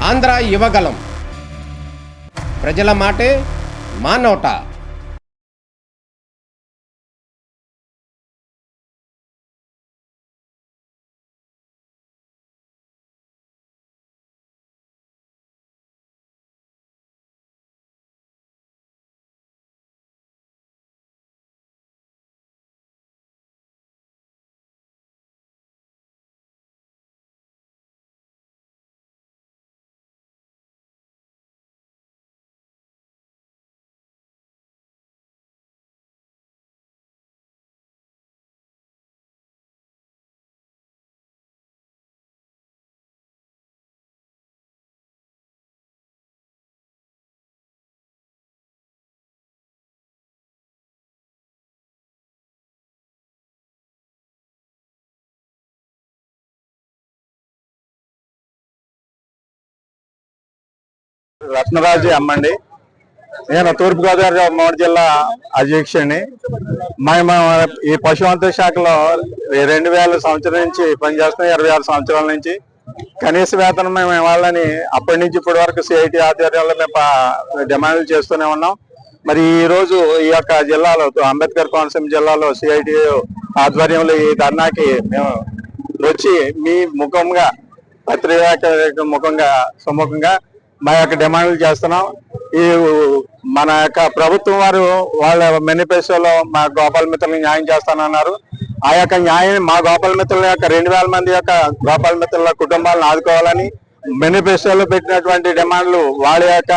ఆంధ్ర యువగలం. ప్రజల మాటే మా నోట. రత్నరాజు అమ్మండి. నేను తూర్పుగోదావరి జిల్లా అధ్యక్షుడిని. మేము ఈ పశుసంవర్ధక శాఖలో 2000 సంవత్సరం నుంచి పనిచేస్తున్నాం. 26 సంవత్సరాల నుంచి కనీస వేతనం మేము ఇవ్వాలని అప్పటి నుంచి ఇప్పటి వరకు సిఐటి ఆధ్వర్యంలో మేము డిమాండ్లు చేస్తూనే ఉన్నాం. మరి ఈ రోజు ఈ యొక్క జిల్లాలో అంబేద్కర్ కోనసీమ జిల్లాలో సిఐటి ఆధ్వర్యంలో ఈ ధర్నాకి మేము వచ్చి మీ ముఖంగా పత్రికా ముఖంగా సముఖంగా మా యొక్క డిమాండ్లు చేస్తున్నాం. ఈ మన యొక్క ప్రభుత్వం వారు వాళ్ళ మేనిఫెస్టోలో మా గోపాల మిత్రులకు న్యాయం చేస్తానన్నారు. ఆ యొక్క న్యాయం మా గోపాల మిత్రుల యొక్క 2000 మంది యొక్క గోపాల మిత్రుల కుటుంబాలను ఆదుకోవాలని మేనిఫెస్టోలో పెట్టినటువంటి డిమాండ్లు వాళ్ళ యొక్క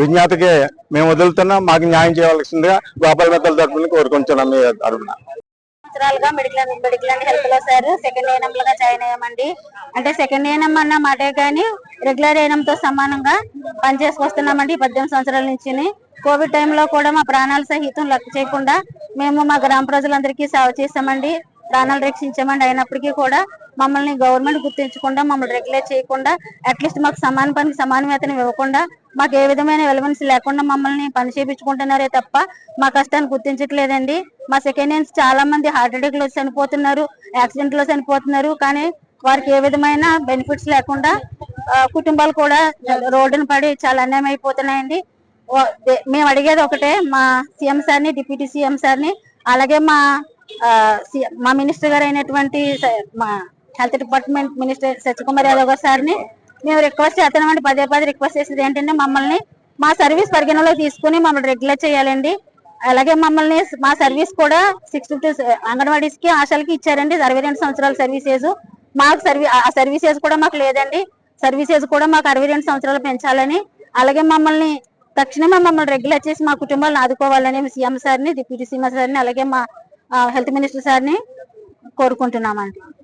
విజ్ఞాతకి మేము వదులుతున్నాం. మాకు న్యాయం చేయవలసిందిగా గోపాల మిత్రుల తరఫున కోరుకుంటున్నాం. మీ తరఫున సంవత్సరాలుగా మెడికల్ అండ్ హెల్త్ లో సార్ సెకండ్ ఏఎన్ఎం లుగా జాయిన్ అయ్యామండి. అంటే సెకండ్ ఏఎన్ఎం అన్న మాటే కానీ రెగ్యులర్ ఏఎన్ఎం తో సమానంగా పనిచేసుకొస్తున్నామండి 18 సంవత్సరాల నుంచి. కోవిడ్ టైంలో కూడా మా ప్రాణాలు సహితం లెక్క చేయకుండా మేము మా గ్రామ ప్రజలందరికీ సేవ చేసామండి, ప్రాణాలు రక్షించామండి. అయినప్పటికీ కూడా మమ్మల్ని గవర్నమెంట్ గుర్తించకుండా, మమ్మల్ని రెగ్యులేట్ చేయకుండా, అట్లీస్ట్ మాకు సమాన పనికి సమాన వేతనం ఇవ్వకుండా, మాకు ఏ విధమైన ఎలివెన్స్ లేకుండా మమ్మల్ని పని చేయించుకుంటున్నారే తప్ప మా కష్టాన్ని గుర్తించట్లేదండి. మా సెకండ్ హ్యాండ్స్ చాలా మంది హార్ట్ అటాక్ లో చనిపోతున్నారు, యాక్సిడెంట్ లో చనిపోతున్నారు. కానీ వారికి ఏ విధమైన బెనిఫిట్స్ లేకుండా కుటుంబాలు కూడా రోడ్డున పడి చాలా అన్యాయం అయిపోతున్నాయండి. మేము అడిగేది ఒకటే, మా సీఎం సార్ని, డిప్యూటీ సీఎం సార్ని, అలాగే మా మినిస్టర్ గారు అయినటువంటి మా health department minister Satyakumar Yadav గారు సార్ని మేము రిక్వెస్ట్ చేస్తున్నామండి. పదే రిక్వెస్ట్ చేసేది ఏంటంటే మమ్మల్ని మా సర్వీస్ పరిగణలో తీసుకుని మమ్మల్ని రెగ్యులర్ చేయాలండి. అలాగే మమ్మల్ని మా సర్వీస్ కూడా 62 అంగన్వాడీస్ కి ఆశాలకి ఇచ్చారండి 62 సంవత్సరాల సర్వీస్ ఏజ్. మాకు ఆ సర్వీస్ ఏజ్ కూడా మాకు లేదండి. సర్వీస్ ఏజ్ కూడా మాకు 62 సంవత్సరాలు పెంచాలని, అలాగే తక్షణమే మమ్మల్ని రెగ్యులర్ చేసి మా కుటుంబాలను ఆదుకోవాలని సీఎం సార్ని, డిప్యూటీ సీఎం సార్ని, అలాగే మా హెల్త్ మినిస్టర్ సార్ని కోరుకుంటున్నామండి.